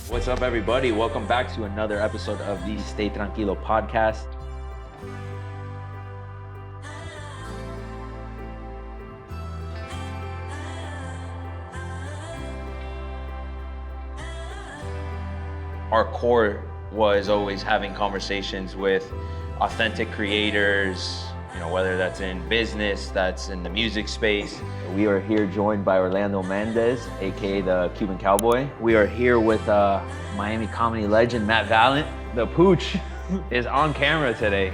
What's up, everybody? Welcome back to another episode of the Stay Tranquilo podcast. Our core was always having conversations with authentic creators, whether that's in business, that's in the music space. We are here joined by Orlando Mendez, aka the Cuban Cowboy. We are here with Miami comedy legend Matt Valent. The Pooch is on camera today.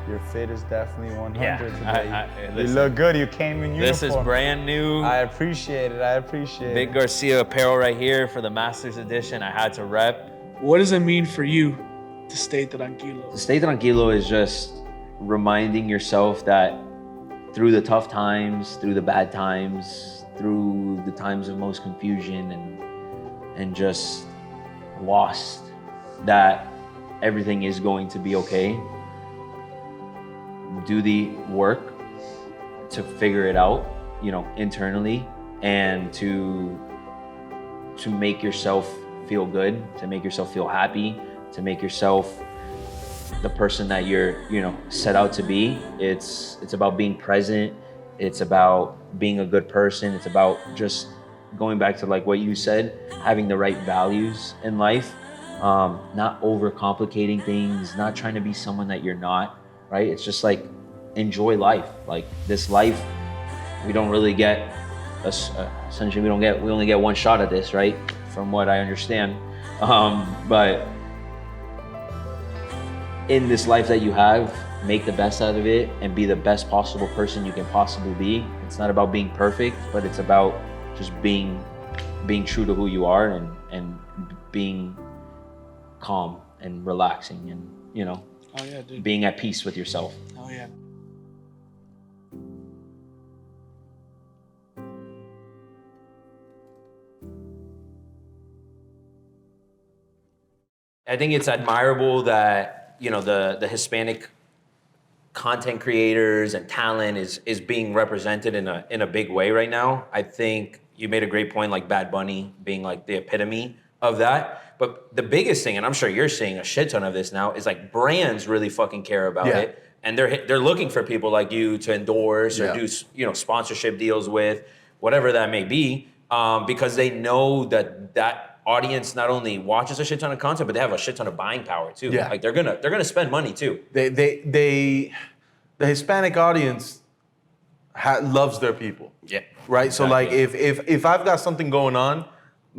Your fit is definitely 100 today. Listen, you look good. You came in uniform. This is brand new. I appreciate it. Big Garcia apparel right here for the Masters Edition. I had to rep. What does it mean for you to stay tranquilo? To stay tranquilo is just reminding yourself that through the tough times, through the bad times, through the times of most confusion and just lost, that everything is going to be okay. Do the work to figure it out, internally, and to make yourself feel good, to make yourself feel happy, to make yourself the person that you're, set out to be. It's about being present. It's about being a good person. It's about just going back to like what you said, having the right values in life, not overcomplicating things, not trying to be someone that you're not, right? It's just like, enjoy life. Like this life, we don't really get, essentially we only get one shot at this, right? From what I understand. But in this life that you have, make the best out of it and be the best possible person you can possibly be. It's not about being perfect, but it's about just being true to who you are and being calm and relaxing and, Oh yeah, dude. being at peace with yourself. Oh yeah. I think it's admirable that, the Hispanic content creators and talent is being represented in a big way right now. I think you made a great point, like Bad Bunny being like the epitome of that. But the biggest thing, and I'm sure you're seeing a shit ton of this now, is like brands really fucking care about it. And they're looking for people like you to endorse or do, sponsorship deals with, whatever that may be, because they know that audience not only watches a shit ton of content, but they have a shit ton of buying power too. Yeah. Like they're gonna spend money too. The Hispanic audience loves their people. Yeah. Right. Exactly. So like if I've got something going on,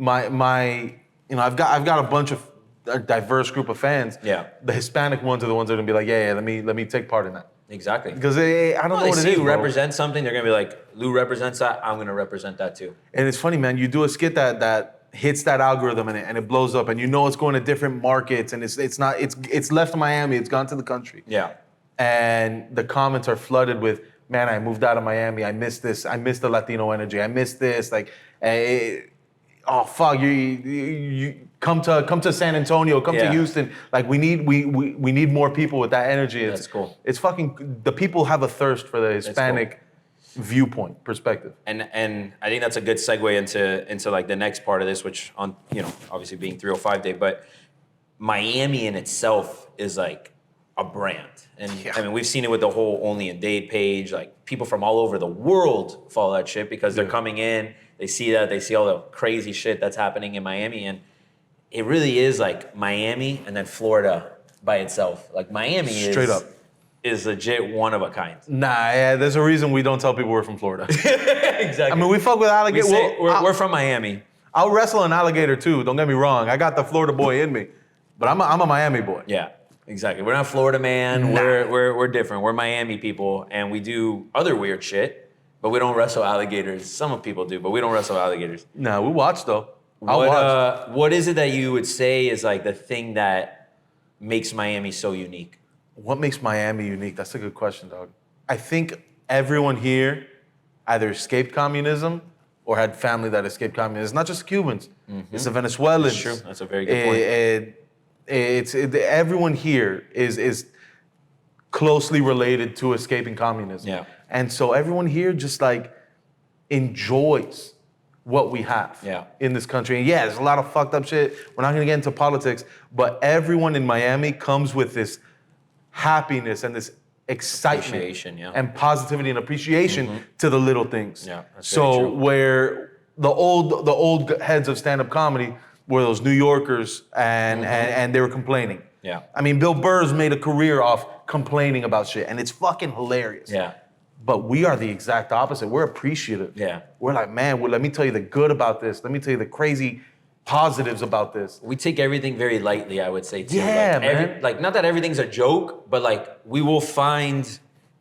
I've got a bunch of a diverse group of fans. Yeah. The Hispanic ones are the ones that are gonna be like, yeah, let me take part in that. Exactly. Because I don't know what it is. You bro. represent something, they're gonna be like, Lou represents that, I'm gonna represent that too. And it's funny, man. You do a skit that hits that algorithm and it blows up, and it's going to different markets, and it's left Miami, it's gone to the country. Yeah. And the comments are flooded with, man, I moved out of Miami, I miss this, I miss the Latino energy, I miss this, like, oh fuck, you come to San Antonio, come to Houston, like we need more people with that energy. That's cool. It's fucking, the people have a thirst for the Hispanic viewpoint, perspective. And I think that's a good segue into like the next part of this, which on, obviously being 305 Day, but Miami in itself is like a brand. And I mean, we've seen it with the whole Only a Date page, like people from all over the world follow that shit because they're coming in, they see all the crazy shit that's happening in Miami. And it really is like Miami and then Florida by itself. Like Miami is legit one of a kind. Nah, yeah, there's a reason we don't tell people we're from Florida. Exactly. I mean, we fuck with alligator. We're from Miami. I'll wrestle an alligator too, don't get me wrong. I got the Florida boy in me, but I'm a Miami boy. Yeah, exactly. We're not Florida man. Nah. We're different. We're Miami people, and we do other weird shit, but we don't wrestle alligators. Some people do, but we don't wrestle alligators. No, we watch though. I'll watch. What is it that you would say is like the thing that makes Miami so unique? What makes Miami unique? That's a good question, dog. I think everyone here either escaped communism or had family that escaped communism. It's not just Cubans. Mm-hmm. It's the Venezuelans. That's true. That's a very good point. Everyone here is closely related to escaping communism. Yeah. And so everyone here just like enjoys what we have Yeah. in this country. And yeah, there's a lot of fucked up shit. We're not gonna get into politics, but everyone in Miami comes with this happiness and this excitement Appreciation, yeah. and positivity and appreciation to the little things. Yeah, that's very so true. where the old heads of stand-up comedy were those New Yorkers and they were complaining. Yeah. I mean, Bill Burr's made a career off complaining about shit, and it's fucking hilarious. Yeah. But we are the exact opposite. We're appreciative. Yeah. We're like, man, well, let me tell you the good about this. Let me tell you the crazy positives about this. We take everything very lightly, I would say, too. Yeah, like, man. not that everything's a joke, but like we will find,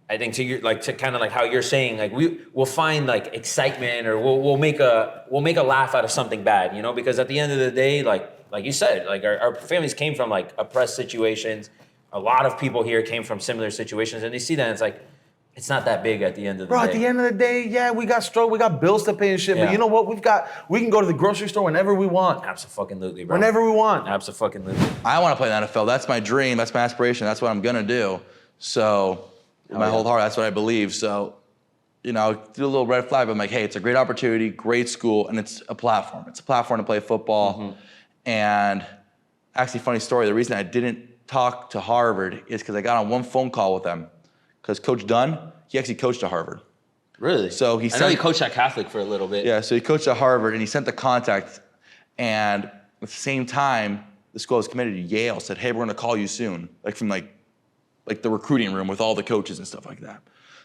I think to kind of like how you're saying, like we'll find like excitement, or we'll make a laugh out of something bad, you know? Because at the end of the day, like you said, like our families came from like oppressed situations. A lot of people here came from similar situations, and they see that and it's like, it's not that big at the end of the day. Bro, at the end of the day, yeah, we got stroke, we got bills to pay and shit, Yeah. but you know what? We can go to the grocery store whenever we want. Absolutely, bro. Whenever we want. Absolutely. I want to play in the NFL. That's my dream. That's my aspiration. That's what I'm going to do. So, with my whole heart, that's what I believe. So, you know, do a little red flag, but I'm like, hey, it's a great opportunity, great school, and it's a platform. It's a platform to play football. And actually, funny story, the reason I didn't talk to Harvard is because I got on one phone call with them. Because Coach Dunn, he actually coached at Harvard. Really? So he I know sent- you coached at Catholic for a little bit. Yeah, so he coached at Harvard, and he sent the contact. And at the same time, the school I was committed to, Yale, said, hey, we're going to call you soon. Like from like the recruiting room with all the coaches and stuff like that.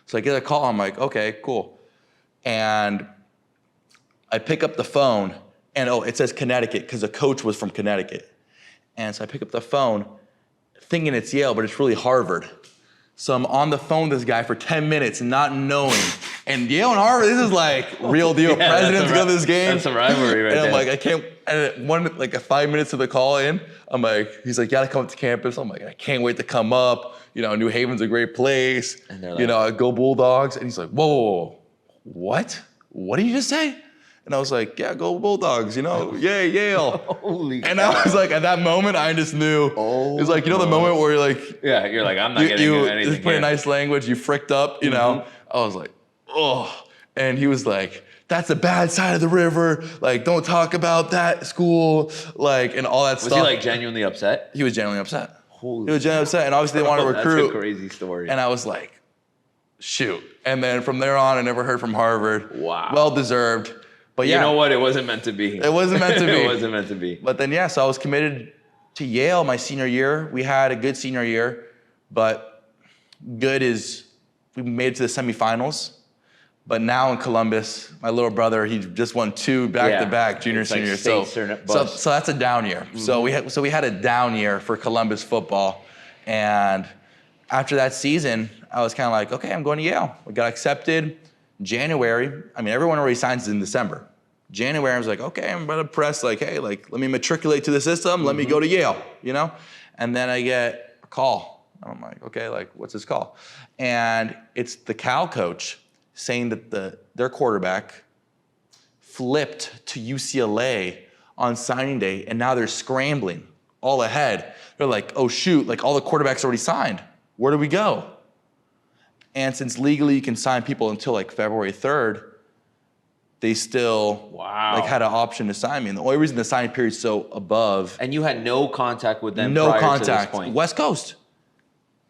So I get a call. I'm like, okay, cool. And I pick up the phone, and it says Connecticut because the coach was from Connecticut. And so I pick up the phone thinking it's Yale, but it's really Harvard. So I'm on the phone with this guy for 10 minutes not knowing. And Yale and Harvard, this is like real deal. Yeah, Presidents that's go to this game. That's a rivalry right And I'm there. like, I can't, and 5 minutes of the call in, I'm like, he's like, you gotta come up to campus. I'm like, I can't wait to come up. You know, New Haven's a great place. And they're You like- know, go Bulldogs. And he's like, whoa, what? What did you just say? And I was like, yeah, go Bulldogs, you know, yay, Yale. Holy And I was like, at that moment, I just knew. Oh, It's like, you know, the moment where you're like, Yeah, you're like, I'm not getting anything just put in here. nice language, you fricked up, you know. I was like, oh. And he was like, that's the bad side of the river. Like, don't talk about that school, like, and all that Was stuff. he like genuinely upset? He was genuinely upset. Holy He was genuinely upset, and obviously they wanted to recruit. That's a crazy story. And I was like, shoot. And then from there on, I never heard from Harvard. Wow. Well deserved. But yeah, You know what? It wasn't meant to be. it wasn't meant to be. It wasn't meant to be. But then, yeah, so I was committed to Yale my senior year. We had a good senior year, but good is we made it to the semifinals. But now in Columbus, my little brother, he just won 2 back-to-back junior, It's like senior. states are So bust. that's a down year. So we had a down year for Columbus football. And after that season, I was kind of like, okay, I'm going to Yale. We got accepted January. I mean, everyone already signs in December. January, I was like, okay, I'm about to press like, hey, like, let me matriculate to the system. Let me go to Yale, you know? And then I get a call. I'm like, okay, like, what's this call? And it's the Cal coach saying that their quarterback flipped to UCLA on signing day, and now they're scrambling all ahead. They're like, oh shoot, like all the quarterbacks already signed. Where do we go? And since legally you can sign people until like February 3rd, they still like had an option to sign me. And the only reason the signing period's so above, And you had no contact with them no prior contact. to this point. West Coast.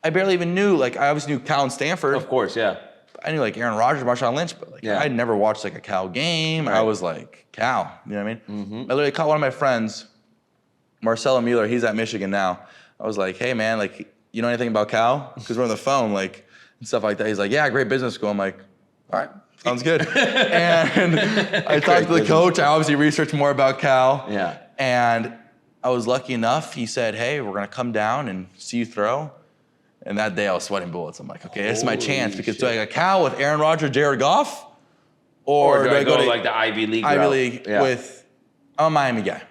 I barely even knew, like I obviously knew Cal and Stanford. Of course, yeah. I knew like Aaron Rodgers, Marshawn Lynch, but like Yeah. I'd never watched like a Cal game. I Right. was like, Cal, you know what I mean? I literally called one of my friends, Marcelo Mueller, he's at Michigan now. I was like, hey man, like, you know anything about Cal? Because we're on the phone, like, and stuff like that. He's like, yeah, great business school. I'm like, all right, sounds good. And I talked to the coach. I obviously researched more about Cal. Yeah. And I was lucky enough. He said, hey, we're going to come down and see you throw. And that day I was sweating bullets. I'm like, okay, this is my chance, because do I go Cal with Aaron Rodgers, Jared Goff? Or do I go to to like the Ivy League Ivy route? League Yeah. with, I'm a Miami guy.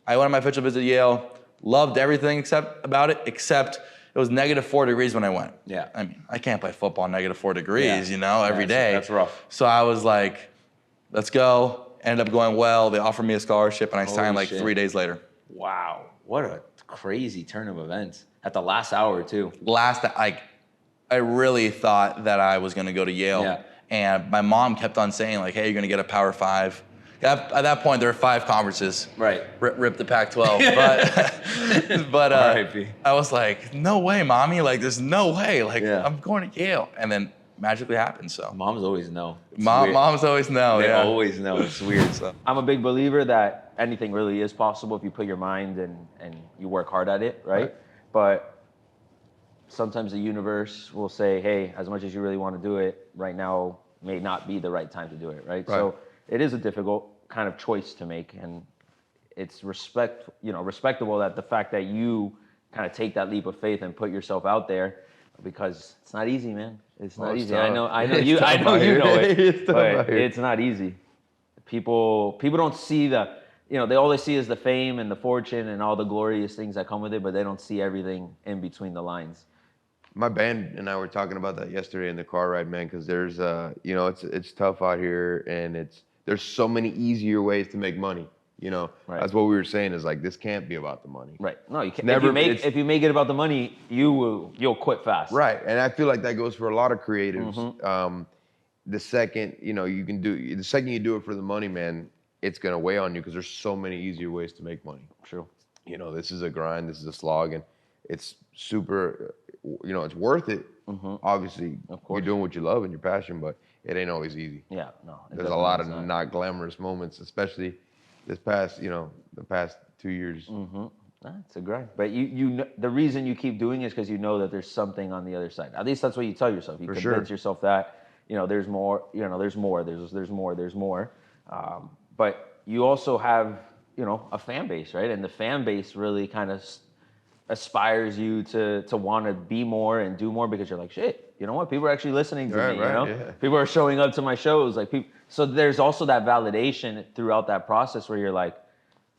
I went on my official visit to Yale, loved everything about it, except it was -4 degrees when I went. Yeah. I mean, I can't play football in -4 degrees, Yeah. you know, every day. That's rough. So I was like, let's go. Ended up going well. They offered me a scholarship, and I signed like shit. 3 days later. Wow. What a crazy turn of events. At the last hour, too. I really thought that I was going to go to Yale. Yeah. And my mom kept on saying like, hey, you're going to get a Power 5. At that point, there were 5 conferences. Right. Rip the Pac-12. But R.I.P. I was like, no way, mommy. Like, there's no way. Like, Yeah. I'm going to Yale. And then magically happened. So Moms always know. It's Moms weird. always know. They Yeah. always know. It's weird. So I'm a big believer that anything really is possible if you put your mind and you work hard at it, right? But sometimes the universe will say, hey, as much as you really want to do it, right now may not be the right time to do it, right? So it is a difficult kind of choice to make, and it's respectable that the fact that you kind of take that leap of faith and put yourself out there, because it's not easy, man. It's not easy. I know you know it, but it's not easy. People don't see they all they see is the fame and the fortune and all the glorious things that come with it, but they don't see everything in between the lines. My band and I were talking about that yesterday in the car ride, man, because there's, it's tough out here, and there's so many easier ways to make money. Right. That's what we were saying, is like, this can't be about the money. Right. No, you can't. Never, if you make it about the money, you'll quit fast. Right, and I feel like that goes for a lot of creatives. The second you do it for the money, man, it's gonna weigh on you, because there's so many easier ways to make money. True. This is a grind, this is a slog, and it's super. It's worth it. Obviously, you're doing what you love and your passion, but it ain't always easy. Yeah, no. There's a lot of not glamorous moments, especially this past, the past 2 years. It's a grind. But the reason you keep doing it is because you know that there's something on the other side. At least that's what you tell yourself. You convince yourself that, there's more, there's more. But you also have, a fan base, right? And the fan base really kind of aspires you to want to be more and do more, because you're like, shit, you know what? People are actually listening to me, Yeah. People are showing up to my shows. So there's also that validation throughout that process where you're like,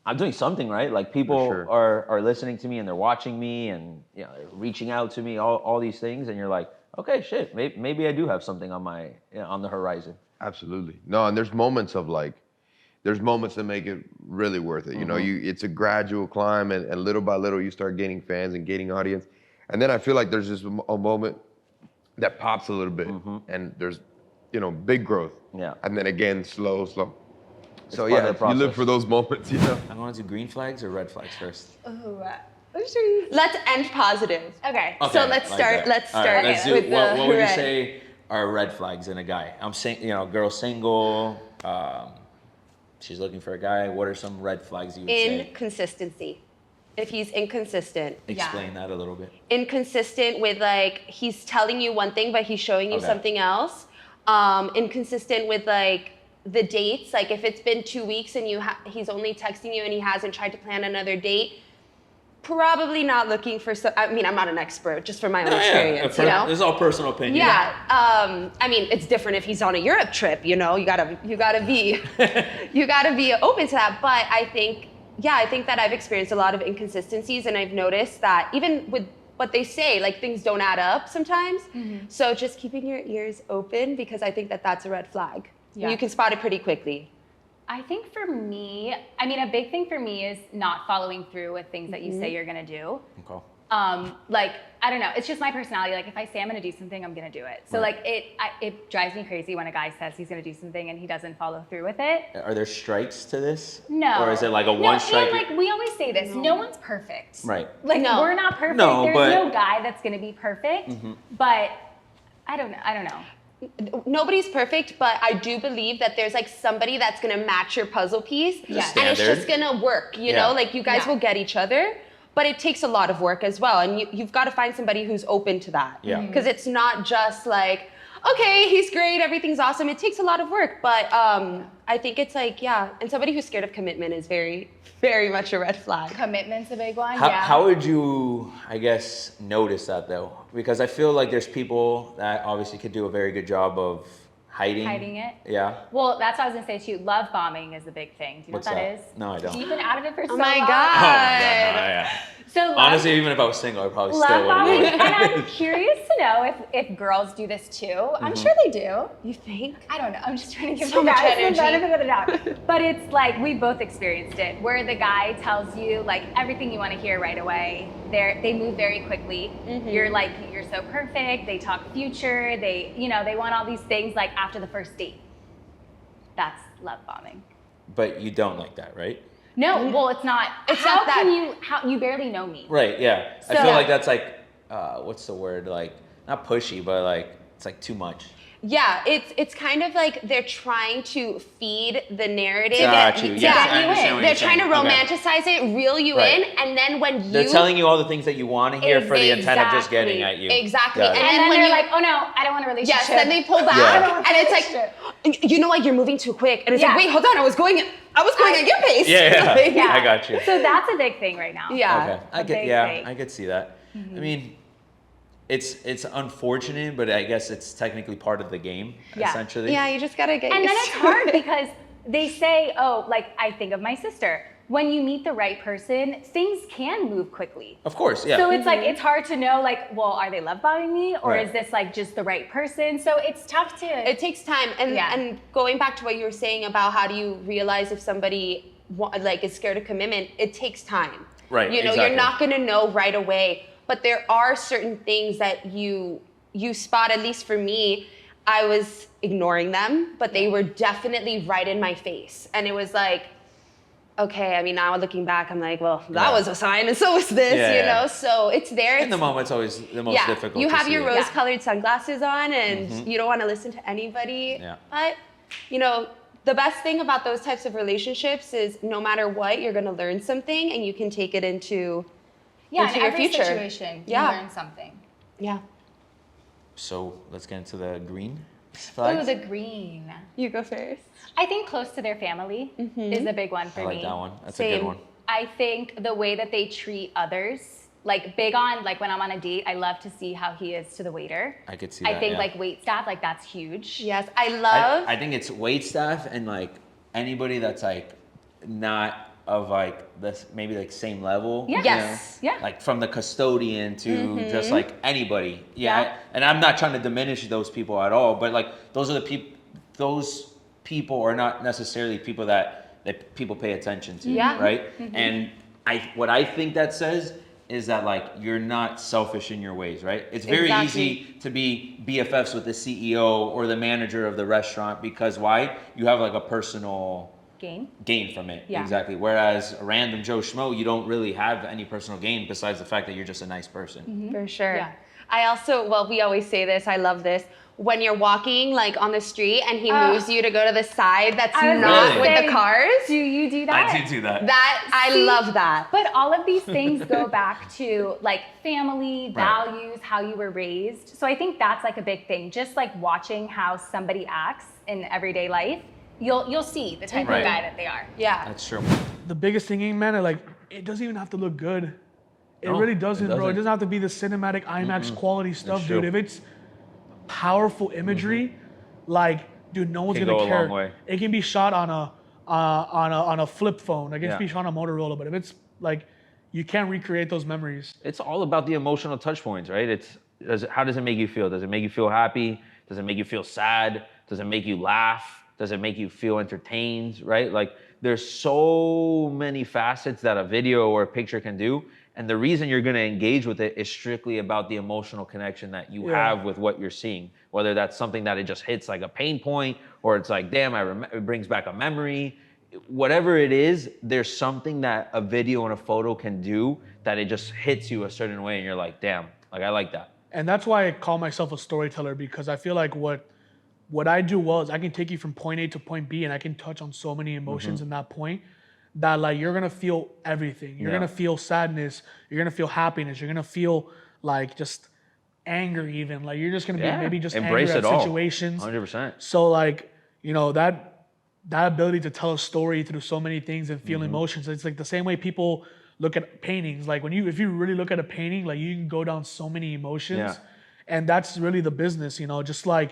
I'm doing something right. Like, people are listening to me, and they're watching me, and they're reaching out to me, all these things. And you're like, okay, shit, maybe I do have something on the horizon. Absolutely. No, and there's moments that make it really worth it. It's a gradual climb, and little by little you start gaining fans and gaining audience. And then I feel like there's just a moment that pops a little bit, and there's, big growth. Yeah. And then again, slow. So part of the you live process. for those moments, I want to do green flags or red flags first. Let's end positive. Okay. So let's start. Let's All start right, let's do, with what would you red. say are red flags in a guy? I'm saying, girl single, she's looking for a guy. What are some red flags you would say? Inconsistency. If he's inconsistent. Explain that a little bit. Inconsistent with, like, he's telling you one thing, but he's showing you something else. Inconsistent with, like, the dates. Like, if it's been 2 weeks and he's only texting you and he hasn't tried to plan another date, probably not looking for I'm not an expert, just from my own experience, This is all personal opinion. Yeah. It's different if he's on a Europe trip, you gotta be open to that. But I think that I've experienced a lot of inconsistencies, and I've noticed that even with what they say, like, things don't add up sometimes. So just keeping your ears open, because I think that that's a red flag. Yeah. You can spot it pretty quickly. I think for me, a big thing for me is not following through with things that you say you're gonna do. Okay. I don't know, it's just my personality. Like, if I say I'm gonna do something, I'm gonna do it. So it drives me crazy when a guy says he's gonna do something and he doesn't follow through with it. Are there strikes to this? No. Or is it like a one strike? And, like, we always say this, no one's perfect. Right. Like, No. we're not perfect. No, There's but- no guy that's gonna be perfect. But I don't know. Nobody's perfect, but I do believe that there's, like, somebody that's gonna match your puzzle piece, Yes. and it's Standard. just gonna work. You Yeah. know, like, you guys Yeah. will get each other, but it takes a lot of work as well, and you've got to find somebody who's open to that. Yeah. Because it's not just like, okay, he's great, everything's awesome. It takes a lot of work, but I think it's like, and somebody who's scared of commitment is very, very much a red flag. Commitment's a big one. How would you, I guess, notice that though? Because I feel like there's people that obviously could do a very good job of hiding it. Yeah. Well, that's what I was gonna say too. Love bombing is a big thing. Do you know What's what that? is? No, I don't. You've been out of it for so my long. God. Oh my God, no, yeah. So love, Honestly, even if I was single, I probably love still bombing, wouldn't. and I'm curious to know if girls do this too. I'm sure they do. You think? I don't know. I'm just trying to give So the much guys the energy. benefit of the doubt. But it's like, we both experienced it, where the guy tells you, like, everything you want to hear right away. They move very quickly. You're like, you're so perfect. They talk future. They want all these things, like, after the first date. That's love bombing. but you don't like that, right? No, well, it's not. It's how not that- can you? How you barely know me? Right. Yeah. I So- feel like that's like, what's the word? Like not pushy, but like it's like too much. Yeah, it's kind of like they're trying to feed the narrative. Got you. to Yes, get I you understand in. what They're you're trying to saying. romanticize it, reel you Right. in, and then when They're telling you all the things that you want to hear for the intent of just Exactly. getting at you. Exactly. Got it. And then when they're you- like, oh no, I don't want a relationship. Yes, then they pull back, Yeah. and it's like, you know what, you're moving too quick, and it's Yeah. like, wait, hold on, I was going at your pace. Yeah. Like, Yeah. I got you. So that's a big thing right now. Yeah. Okay. I A could, big yeah, thing. I could see that. I mean, it's unfortunate, but I guess it's technically part of the game, Yeah. essentially. Yeah, you just gotta get. And then used it's to hard it. because they say, oh, like I think of my sister. When you meet the right person, things can move quickly. Of course, yeah. So it's like it's hard to know, like, well, are they love bombing me, or Right. is this like just the right person? So it's tough to. It takes time, and Yeah. and going back to what you were saying about how do you realize if somebody like is scared of commitment, it takes time. Right, You know, exactly. you're not gonna know right away, but there are certain things that you spot. At least for me, I was ignoring them, but they were definitely right in my face, and it was like, okay. I mean, now looking back, I'm like, well, that Yeah. was a sign, and so was this. Yeah, you yeah. know, so it's there. In the It's- moment, it's always the most difficult. you to have see your it. rose-colored sunglasses on, and you don't want to listen to anybody. Yeah. But you know, the best thing about those types of relationships is no matter what, you're going to learn something, and you can take it into yeah, into in your every future. situation, Yeah. you learn something. yeah. So let's get into the green Oh, flags. the green. You go first. I think close to their family is a big one for I like me. that one. That's a good Same. one. I think the way that they treat others, like big on, like when I'm on a date, I love to see how he is to the waiter. I could see I that, think yeah. like wait staff, like that's huge. Yes, I love. I think it's wait staff and like anybody that's like not of like this maybe like same level. Yeah. you Yes. know? Yeah. Like from the custodian to just like anybody. Yeah. Yeah. And I'm not trying to diminish those people at all, but like those are the people. Those people are not necessarily people that people pay attention to. Yeah. Right. And what I think that says is that like you're not selfish in your ways, right? It's very Exactly. easy to be BFFs with the CEO or the manager of the restaurant because why? You have like a personal gain from it. Yeah. Exactly. Whereas a random Joe Schmo, you don't really have any personal gain besides the fact that you're just a nice person. For sure. Yeah. I also, well, we always say this, I love this. When you're walking like on the street and he moves you to go to the side that's I was not gonna with say, the cars, Do you do that? I do that. that, I See, love that. But all of these things go back to like family, Right. values, how you were raised. So I think that's like a big thing. Just like watching how somebody acts in everyday life, you'll see the type Right. of guy that they are. Yeah. That's true. The biggest thing, man, like it doesn't even have to look good. It No, really doesn't, it bro. It doesn't. doesn't have to be the cinematic IMAX quality stuff, That's dude. true. If it's powerful imagery, like, dude, no one's Can gonna go a care. long way. It can be shot on a flip phone. Like, it Yeah. can be shot on a Motorola. But if it's like, you can't recreate those memories. It's all about the emotional touch points, right? How does it make you feel? Does it make you feel happy? Does it make you feel sad? Does it make you laugh? Does it make you feel entertained, right? Like there's so many facets that a video or a picture can do. And the reason you're going to engage with it is strictly about the emotional connection that you Yeah. have with what you're seeing. Whether that's something that it just hits like a pain point or it's like, damn, it brings back a memory. Whatever it is, there's something that a video and a photo can do that it just hits you a certain way and you're like, damn, like I like that. And that's why I call myself a storyteller, because I feel like what I do well is I can take you from point A to point B, and I can touch on so many emotions in that point that like you're gonna feel everything. You're Yeah. gonna feel sadness. You're gonna feel happiness. You're gonna feel like just anger, even like you're just gonna be maybe just embrace angry it at all. situations. 100%. So like, you know, that ability to tell a story through so many things and feel emotions. It's like the same way people look at paintings. Like if you really look at a painting, like you can go down so many emotions. Yeah. And that's really the business, you know, just like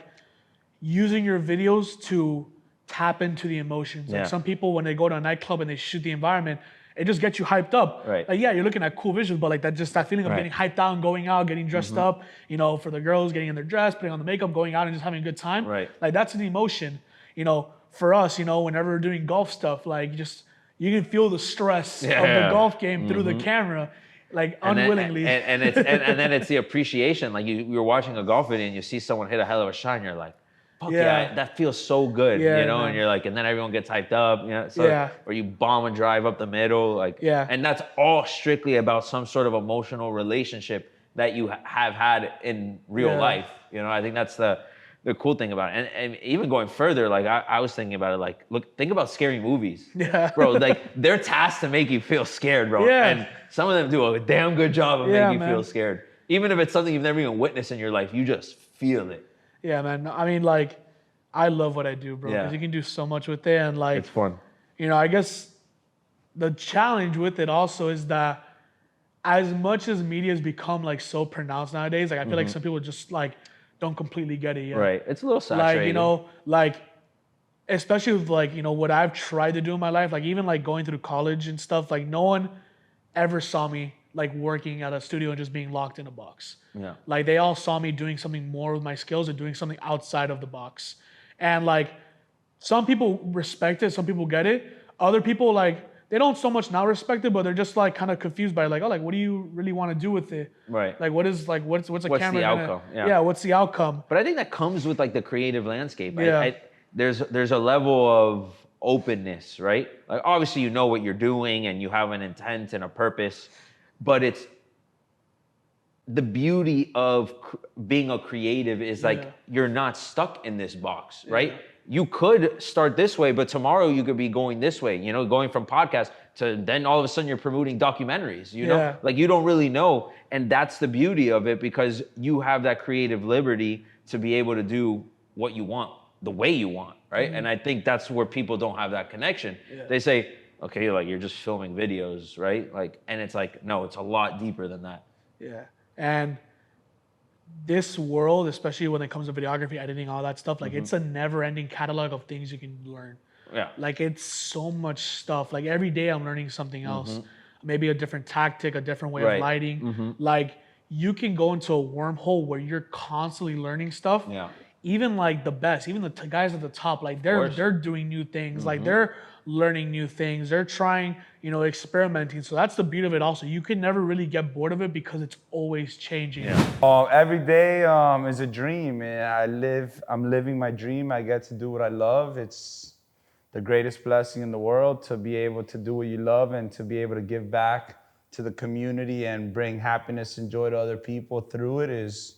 using your videos to tap into the emotions. Yeah. Like some people, when they go to a nightclub and they shoot the environment, it just gets you hyped up. Right. Like, yeah, you're looking at cool visuals, but like that feeling of Right. getting hyped out and going out, getting dressed up, you know, for the girls, getting in their dress, putting on the makeup, going out and just having a good time. Right. Like that's an emotion, you know, for us, you know, whenever we're doing golf stuff, like just, you can feel the stress of the golf game through the camera, like unwillingly. And then it's the appreciation. Like you're watching a golf video and you see someone hit a hell of a shot and you're like, fuck Yeah. yeah, that feels so good, Yeah, you know, man. and you're like, and then everyone gets hyped up, you know, so, Yeah. or you bomb and drive up the middle, like, Yeah. and that's all strictly about some sort of emotional relationship that you have had in real Yeah. life, you know. I think that's the cool thing about it. And even going further, like I was thinking about it, like, look, think about scary movies. Yeah. Bro, like they're tasked to make you feel scared, bro. Yeah. And some of them do a damn good job of Yeah, making you feel man. scared. Even if it's something you've never even witnessed in your life, you just feel it. Yeah, man. I mean, like, I love what I do, bro, because Yeah. you can do so much with it. And, like, It's fun. you know, I guess the challenge with it also is that as much as media has become, like, so pronounced nowadays, like, I feel like some people just, like, don't completely get it yet. Right. It's a little saturated. Like, you know, like, especially with, like, you know, what I've tried to do in my life, like, even, like, going through college and stuff, like, no one ever saw me, like, working at a studio and just being locked in a box. Yeah. Like, they all saw me doing something more with my skills and doing something outside of the box. And, like, some people respect it, some people get it. Other people, like, they don't so much now respect it, but they're just, like, kind of confused by, like, oh, like, what do you really want to do with it? Right. Like, what's a What's the camera gonna- outcome? Yeah. what's the outcome? But I think that comes with like the creative landscape. Yeah. There's a level of openness, right? Like obviously you know what you're doing and you have an intent and a purpose, but it's the beauty of being a creative is like Yeah. you're not stuck in this box, right? You could start this way, but tomorrow you could be going this way, you know, going from podcast to then all of a sudden you're promoting documentaries, you know? Yeah. Like you don't really know. And that's the beauty of it because you have that creative liberty to be able to do what you want, the way you want, right? And I think that's where people don't have that connection. Yeah. They say, okay, like you're just filming videos, right? Like, and it's like, no, it's a lot deeper than that. Yeah. And this world, especially when it comes to videography, editing, all that stuff, like it's a never-ending catalog of things you can learn. Yeah. Like it's so much stuff. Like every day I'm learning something else. Maybe a different tactic, a different way Right. of lighting. Like you can go into a wormhole where you're constantly learning stuff. Yeah. Even like the best, even the guys at the top, like they're doing new things. Like they're learning new things. They're trying, you know, experimenting. So that's the beauty of it also. You can never really get bored of it because it's always changing. Every day is a dream, and I'm living my dream. I get to do what I love. It's the greatest blessing in the world to be able to do what you love and to be able to give back to the community and bring happiness and joy to other people through it is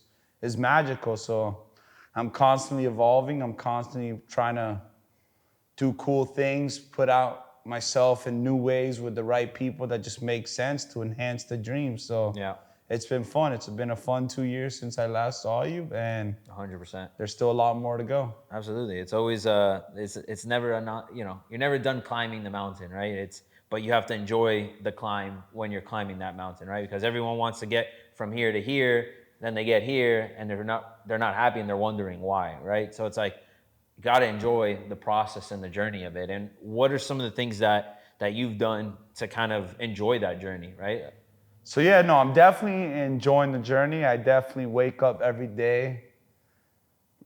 magical. So I'm constantly evolving. I'm constantly trying to do cool things, put out myself in new ways with the right people that just make sense to enhance the dream. So Yeah. it's been fun. It's been a fun 2 years since I last saw you, and 100%. there's still a lot more to go. Absolutely. It's always it's never you know, you're never done climbing the mountain, right? But you have to enjoy the climb when you're climbing that mountain, right? Because everyone wants to get from here to here, then they get here and they're not happy and they're wondering why, right? So it's like you got to enjoy the process and the journey of it. And what are some of the things that you've done to kind of enjoy that journey, right? So yeah, no, I'm definitely enjoying the journey. I definitely wake up every day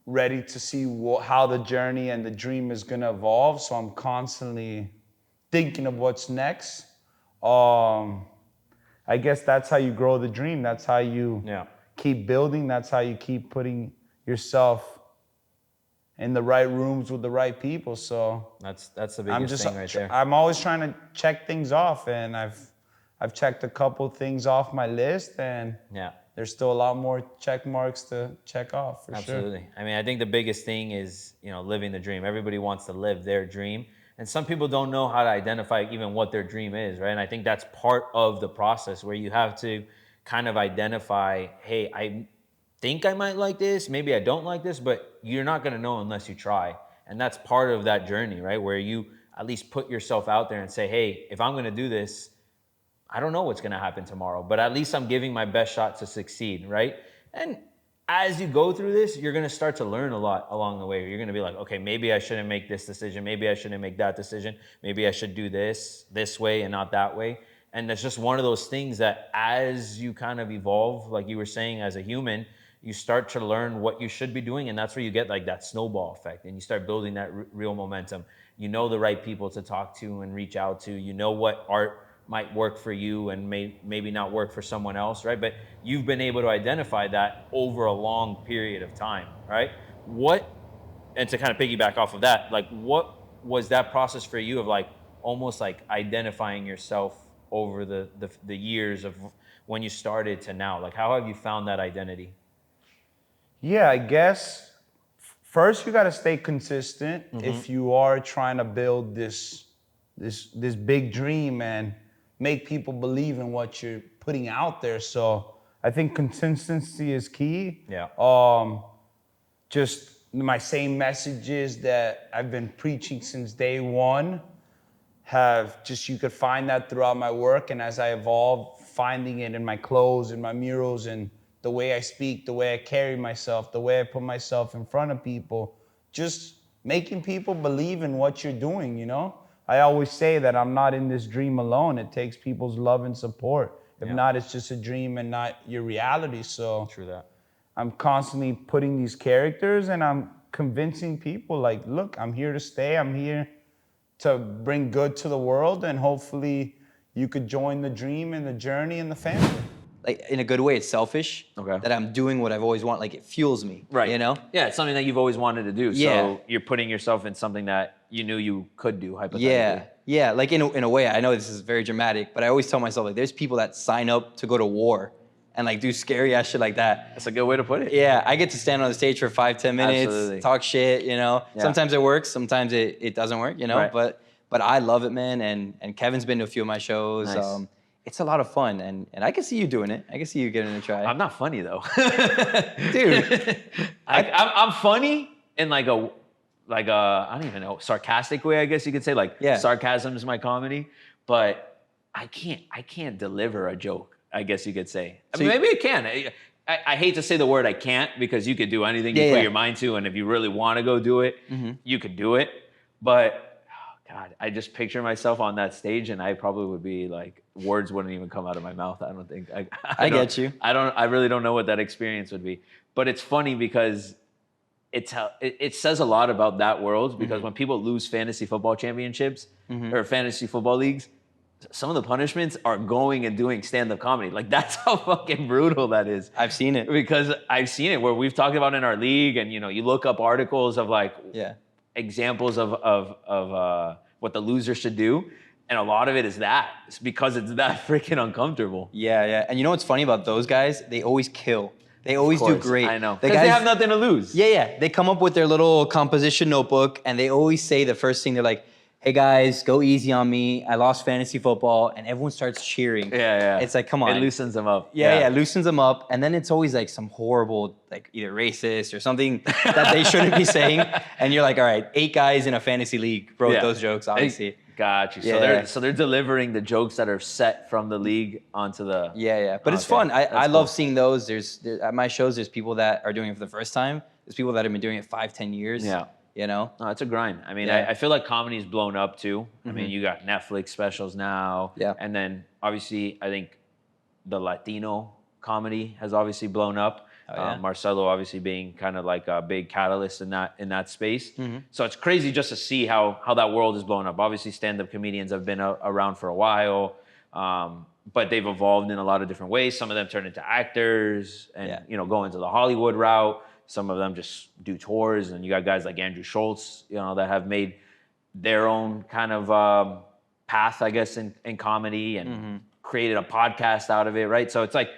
ready to see how the journey and the dream is gonna evolve. So I'm constantly thinking of what's next. I guess that's how you grow the dream. That's how you keep building. That's how you keep putting yourself in the right rooms with the right people. So That's the biggest thing right there. I'm always trying to check things off, and I've checked a couple things off my list, and there's still a lot more check marks to check off for sure. Absolutely. I mean, I think the biggest thing is, you know, living the dream. Everybody wants to live their dream. And some people don't know how to identify even what their dream is, right? And I think that's part of the process where you have to kind of identify, hey, I think I might like this, maybe I don't like this, but you're not gonna know unless you try. And that's part of that journey, right? Where you at least put yourself out there and say, hey, if I'm gonna do this, I don't know what's gonna happen tomorrow, but at least I'm giving my best shot to succeed, right? And as you go through this, you're gonna start to learn a lot along the way. You're gonna be like, okay, maybe I shouldn't make this decision. Maybe I shouldn't make that decision. Maybe I should do this way and not that way. And it's just one of those things that as you kind of evolve, like you were saying, as a human, you start to learn what you should be doing. And that's where you get like that snowball effect and you start building that real momentum. You know the right people to talk to and reach out to. You know what art might work for you and maybe not work for someone else, right? But you've been able to identify that over a long period of time, right? What and to kind of piggyback off of that, like what was that process for you of like almost like identifying yourself over the years of when you started to now? Like how have you found that identity? Yeah, I guess first you got to stay consistent if you are trying to build this big dream and make people believe in what you're putting out there. So I think consistency is key. Yeah. Just my same messages that I've been preaching since day one have just, you could find that throughout my work, and as I evolve, finding it in my clothes, in my murals, and the way I speak, the way I carry myself, the way I put myself in front of people, just making people believe in what you're doing, you know? I always say that I'm not in this dream alone. It takes people's love and support. If not, it's just a dream and not your reality. So True that. I'm constantly putting these characters, and I'm convincing people like, look, I'm here to stay. I'm here to bring good to the world, and hopefully you could join the dream and the journey and the family. Like in a good way, it's selfish. Okay. That I'm doing what I've always wanted. Like it fuels me. Right. You know? Yeah, it's something that you've always wanted to do. Yeah. So you're putting yourself in something that you knew you could do hypothetically. Yeah. Yeah. Like in a way, I know this is very dramatic, but I always tell myself like there's people that sign up to go to war and like do scary ass shit like that. That's a good way to put it. Yeah, I get to stand on the stage for 5-10 minutes, Absolutely. talk shit, you know. Yeah. Sometimes it works, sometimes it doesn't work, you know. Right. But I love it, man. And Kevin's been to a few of my shows. Nice. It's a lot of fun, and I can see you doing it. I can see you giving it a try. I'm not funny though. Dude. I'm funny in like a I don't even know, sarcastic way, I guess you could say. Like sarcasm is my comedy, but I can't deliver a joke, I guess you could say. I mean, maybe I can. I hate to say the word I can't, because you could do anything you put your mind to, and if you really want to go do it, you could do it. But God, I just picture myself on that stage, and I probably would be like, words wouldn't even come out of my mouth. I don't think. I get you. I really don't know what that experience would be. But it's funny because it says a lot about that world, because when people lose fantasy football championships or fantasy football leagues, some of the punishments are going and doing stand-up comedy. Like, that's how fucking brutal that is. I've seen it. Because I've seen it where we've talked about in our league, and you know, you look up articles of like examples of what the loser should do, and a lot of it is that. It's because it's that freaking uncomfortable. Yeah. And you know what's funny about those guys? They always kill. They always do great. I know. The Because they have nothing to lose. Yeah. They come up with their little composition notebook, and they always say the first thing, they're like, hey guys, go easy on me. I lost fantasy football, and everyone starts cheering. Yeah. It's like, come on. It loosens them up. Yeah, loosens them up. And then it's always like some horrible, like either racist or something that they shouldn't be saying. And you're like, all right, 8 guys in a fantasy league wrote those jokes, obviously. Got you. So they're delivering the jokes that are set from the league onto the. Yeah. But it's fun. I love seeing those. There's at my shows, there's people that are doing it for the first time. There's people that have been doing it 5-10 years. Yeah. You know? No, it's a grind. I mean, I feel like comedy's blown up too. I mean, you got Netflix specials now. Yeah. And then obviously, I think the Latino comedy has obviously blown up. Marcelo obviously being kind of like a big catalyst in that space. So it's crazy just to see how that world is blown up. Obviously, stand-up comedians have been around for a while, but they've evolved in a lot of different ways. Some of them turn into actors and go into the Hollywood route. Some of them just do tours, and you got guys like Andrew Schultz, that have made their own kind of path, I guess, in comedy, and created a podcast out of it, right? So it's like,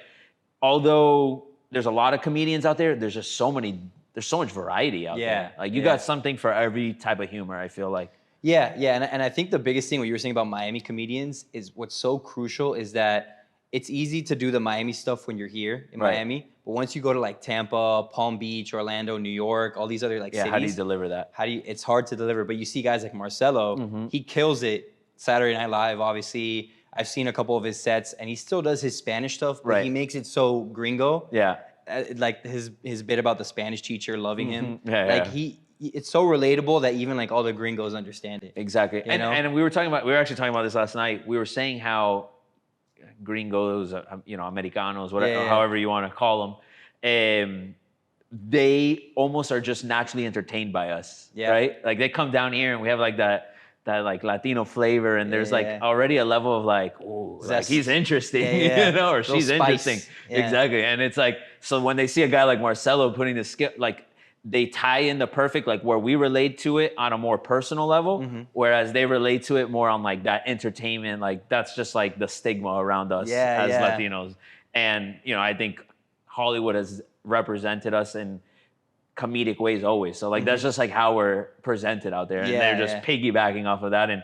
although there's a lot of comedians out there, there's so much variety out there. Like, you got something for every type of humor, I feel like. Yeah, and I think the biggest thing, what you were saying about Miami comedians, is what's so crucial is that it's easy to do the Miami stuff when you're here in Miami, but once you go to like Tampa, Palm Beach, Orlando, New York, all these other like cities. How do you deliver that? It's hard to deliver, but you see guys like Marcelo, he kills it. Saturday Night Live, obviously. I've seen a couple of his sets, and he still does his Spanish stuff, but he makes it so gringo. Yeah. Like his bit about the Spanish teacher loving him. It's so relatable that even like all the gringos understand it. Exactly. And we were actually talking about this last night. We were saying how gringos, Americanos, whatever, however you want to call them, they almost are just naturally entertained by us, right? Like, they come down here and we have like that like Latino flavor, and there's like already a level of like, oh, like he's interesting, or Little she's spice. interesting. Exactly. And it's like, so when they see a guy like Marcelo putting the skill, like, they tie in the perfect, like where we relate to it on a more personal level, whereas they relate to it more on like that entertainment, like that's just like the stigma around us as Latinos. And, you know, I think Hollywood has represented us in comedic ways always. So like that's just like how we're presented out there. And they're just piggybacking off of that. And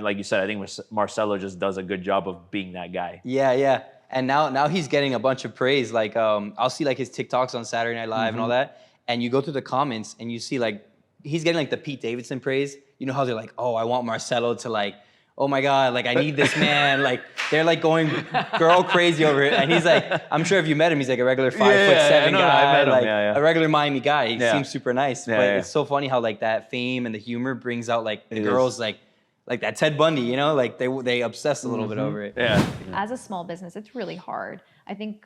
like you said, I think Marcelo just does a good job of being that guy. Yeah. And now he's getting a bunch of praise. Like I'll see like his TikToks on Saturday Night Live and all that. And you go through the comments and you see like he's getting like the Pete Davidson praise. You know how they're like, oh, I want Marcelo to like, oh my God, like I need this man. Like they're like going girl crazy over it. And he's like, I'm sure if you met him, he's like a regular 5'7" guy, like a regular Miami guy. He seems super nice. But it's so funny how like that fame and the humor brings out like the girls like that Ted Bundy, you know, like they obsess a little bit over it. Yeah. As a small business, it's really hard. I think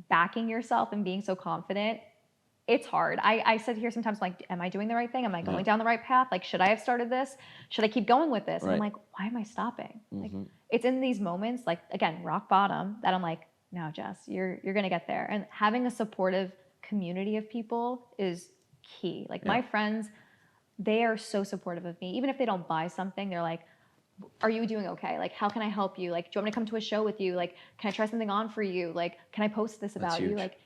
backing yourself and being so confident, it's hard. I sit here sometimes like, am I doing the right thing? Am I going down the right path? Like, should I have started this? Should I keep going with this? And I'm like, why am I stopping? Like, it's in these moments, like, again, rock bottom, that I'm like, no, Jess, you're going to get there. And having a supportive community of people is key. Like my friends, they are so supportive of me. Even if they don't buy something, they're like, are you doing okay? Like, how can I help you? Like, do you want me to come to a show with you? Like, can I try something on for you? Like, can I post this about you? Like,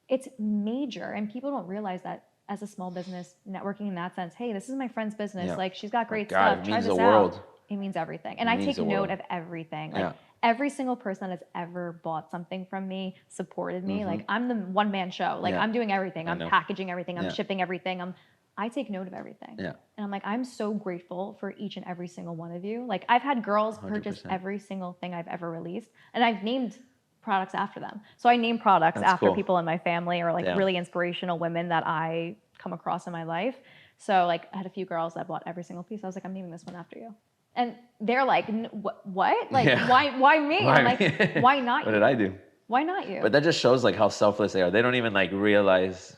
it's major. And people don't realize that as a small business, networking in that sense, hey, this is my friend's business. Like, she's got great stuff. Try this out. It means everything. And I take note of everything. Like, every single person that has ever bought something from me, supported me. Like, I'm the one-man show. Like, I'm doing everything. I'm packaging everything. I'm shipping everything. I take note of everything. And I'm like, I'm so grateful for each and every single one of you. Like, I've had girls purchase every single thing I've ever released. And I've named products after them. So I name products after people in my family or like really inspirational women that I come across in my life. So like I had a few girls that bought every single piece. I was like, I'm naming this one after you. And they're like, what? Like, why me? I'm like, why not you? What did I do? Why not you? But that just shows like how selfless they are. They don't even like realize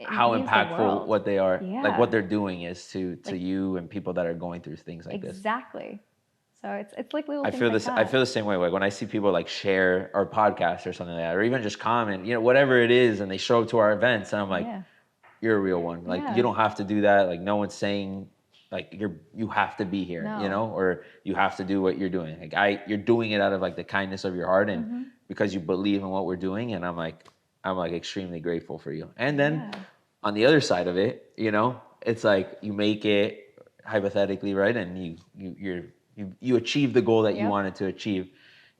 how impactful what they are, like what they're doing is to you and people that are going through things like this. Exactly. So it's like little things I feel like this. that. I feel the same way. Like when I see people like share our podcast or something like that, or even just comment, you know, whatever it is, and they show up to our events, and I'm like, you're a real one. Like you don't have to do that. Like no one's saying like you have to be here, you know, or you have to do what you're doing. Like you're doing it out of like the kindness of your heart and because you believe in what we're doing. And I'm like extremely grateful for you. And then on the other side of it, you know, it's like you make it hypothetically, right? And you achieve the goal that you wanted to achieve.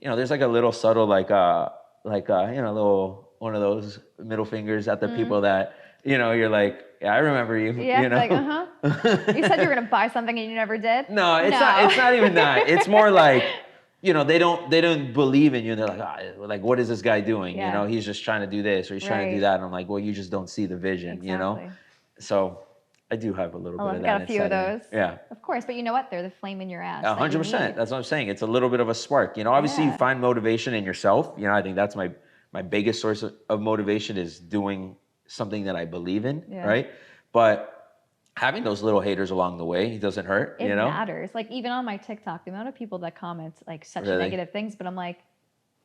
You know, there's like a little subtle, like you know, little one of those middle fingers at the people that, you know, you're like, yeah, I remember you. Yeah, you know? like, you said you were gonna buy something and you never did. No, it's not even that. It's more like, you know, they don't believe in you, and they're like, like, what is this guy doing? You know, he's just trying to do this or he's trying to do that. And I'm like, well, you just don't see the vision, you know? So I do have a little bit of that. Got a few of those. Yeah. Of course, but you know what? They're the flame in your ass. 100%. That's what I'm saying. It's a little bit of a spark. You know, obviously you find motivation in yourself. You know, I think that's my biggest source of motivation is doing something that I believe in, right? But having those little haters along the way, it doesn't hurt, you know? It matters. Like even on my TikTok, the amount of people that comment like such negative things, but I'm like,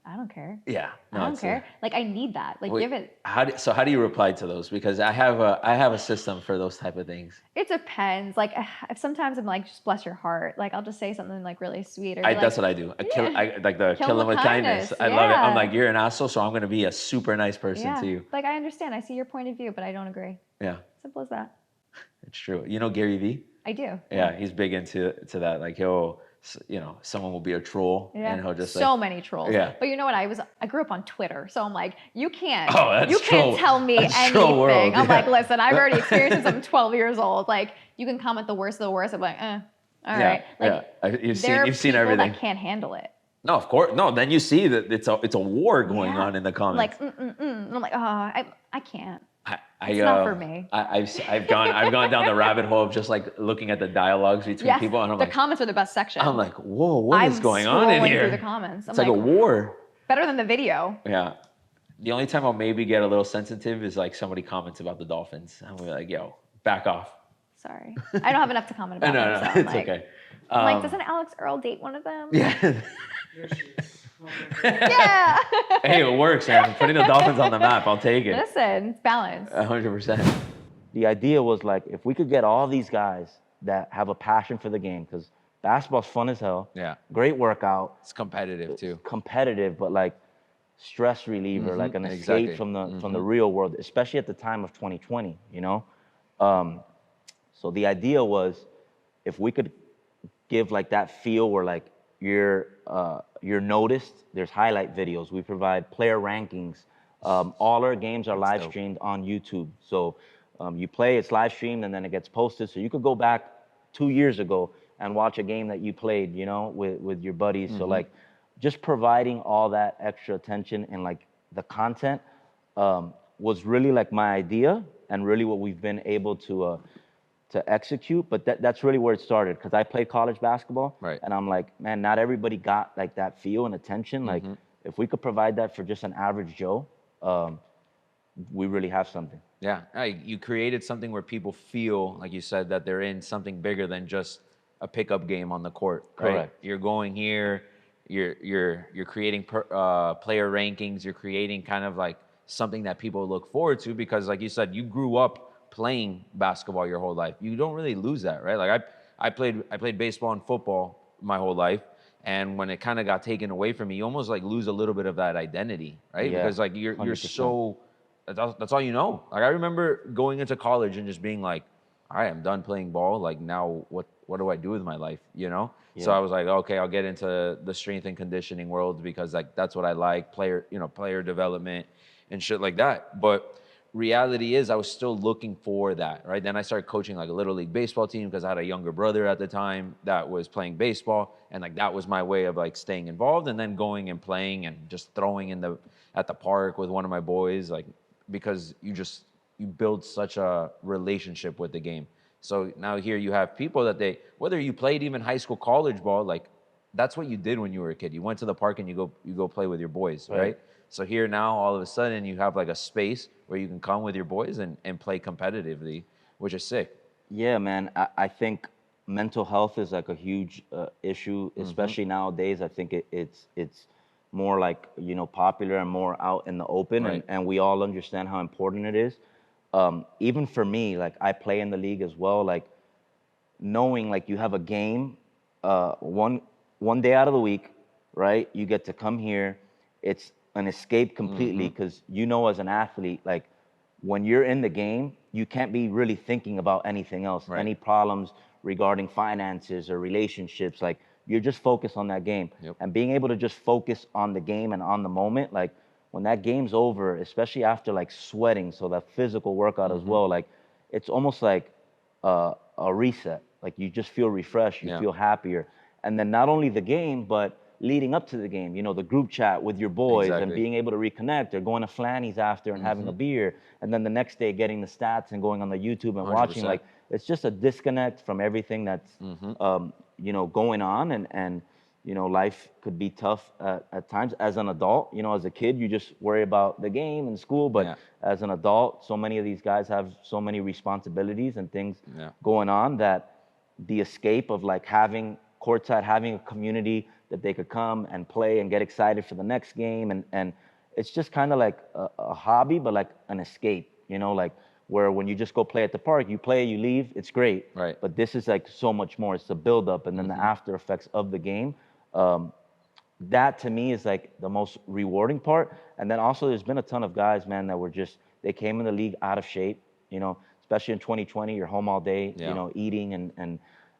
I don't care. Yeah. No, I don't care. Like I need that. Like give it. How do you reply to those? Because I have a system for those type of things. It depends. Like if sometimes I'm like, just bless your heart. Like I'll just say something like really sweet. Or that's what I do. I kill them with kindness. I love it. I'm like, you're an asshole, so I'm gonna be a super nice person to you. Like I understand. I see your point of view, but I don't agree. Yeah. Simple as that. It's true. You know Gary Vee? I do. Yeah, he's big into that. Like he'll, you know, someone will be a troll and he'll just so many trolls. Yeah. But you know what? I grew up on Twitter, so I'm like, you can't troll. tell me anything. I'm like, listen, I've already experienced this. I'm 12 years old. Like you can comment the worst of the worst. I'm like, all right. Like you've seen everything. That can't handle it. No, of course. No, then you see that it's a war going on in the comments. Like, And I'm like, I can't. It's not for me. I've gone down the rabbit hole of just like looking at the dialogues between people, and I'm the like, comments are the best section. I'm like, whoa, what is going on in here? Through the comments. It's like a war. Better than the video. Yeah. The only time I'll maybe get a little sensitive is like somebody comments about the Dolphins. I'm like, yo, back off. Sorry, I don't have enough to comment about. No, so it's like, okay. I'm like, doesn't Alex Earl date one of them? Yeah. Yeah. Hey, it works, man. Putting the Dolphins on the map, I'll take it. Listen, it's balance. 100%. the idea was like, if we could get all these guys that have a passion for the game, because basketball's fun as hell. Yeah. Great workout. It's competitive too. Competitive, but like stress reliever, like an escape Exactly. from the real world, especially at the time of 2020, you know? So the idea was if we could give like that feel where like you're noticed, there's highlight videos. We provide player rankings. All our games are live streamed on YouTube. So you play, it's live streamed, and then it gets posted. So you could go back 2 years ago and watch a game that you played, you know, with your buddies. So like just providing all that extra attention and like the content was really like my idea and really what we've been able to execute. But that's really where it started, because I played college basketball, Right. and I'm like, man, not everybody got like that feel and attention. Like if we could provide that for just an average Joe, we really have something. Yeah, you created something where people feel, like you said, that they're in something bigger than just a pickup game on the court. Right? Correct. You're going here, you're creating player rankings. You're creating kind of like something that people look forward to, because, like you said, you grew up playing basketball your whole life. You don't really lose that, right? Like I played baseball and football my whole life. And when it kind of got taken away from me, you almost like lose a little bit of that identity, right? Yeah, Because like you're 100%. so, that's all you know. Like I remember going into college and just being like, all right, I'm done playing ball. Like now what do I do with my life, you know? So Yeah. I was like, okay, I'll get into the strength and conditioning world, because like that's what I like, player development and shit like that. But reality is I was still looking for that, right? Then I started coaching like a little league baseball team because I had a younger brother at the time that was playing baseball, and like that was my way of like staying involved, and then going and playing and just throwing at the park with one of my boys, like, because you build such a relationship with the game. So now here you have people that whether you played even high school, college ball, like that's what you did when you were a kid. You went to the park and you go play with your boys, right? So here now, all of a sudden, you have like a space where you can come with your boys and play competitively, which is sick. Yeah, man. I think mental health is like a huge issue, especially nowadays. I think it's more like, you know, popular and more out in the open, Right. and we all understand how important it is. Even for me, like I play in the league as well. Like knowing like you have a game one day out of the week, right? You get to come here. It's an escape completely, because you know, as an athlete, like when you're in the game, you can't be really thinking about anything else, Right. any problems regarding finances or relationships. Like you're just focused on that game. Yep. And being able to just focus on the game and on the moment, like when that game's over, especially after like sweating, so that physical workout as well, like it's almost like a reset. Like you just feel refreshed, you feel happier. And then not only the game, but leading up to the game, you know, the group chat with your boys and Exactly. being able to reconnect, or going to Flanny's after and having a beer, and then the next day getting the stats and going on the YouTube and watching. 100%. Like it's just a disconnect from everything that's you know, going on, and you know, life could be tough at times as an adult. You know, as a kid, you just worry about the game and school, but as an adult, so many of these guys have so many responsibilities and things going on, that the escape of like having courtside, having a community that they could come and play and get excited for the next game, and it's just kind of like a hobby, but like an escape, you know, like where when you just go play at the park, you play, you leave, it's great. Right. But this is like so much more. It's the buildup and then the after effects of the game. That to me is like the most rewarding part. And then also there's been a ton of guys, man, that were just, they came in the league out of shape, you know, especially in 2020, you're home all day, you know, eating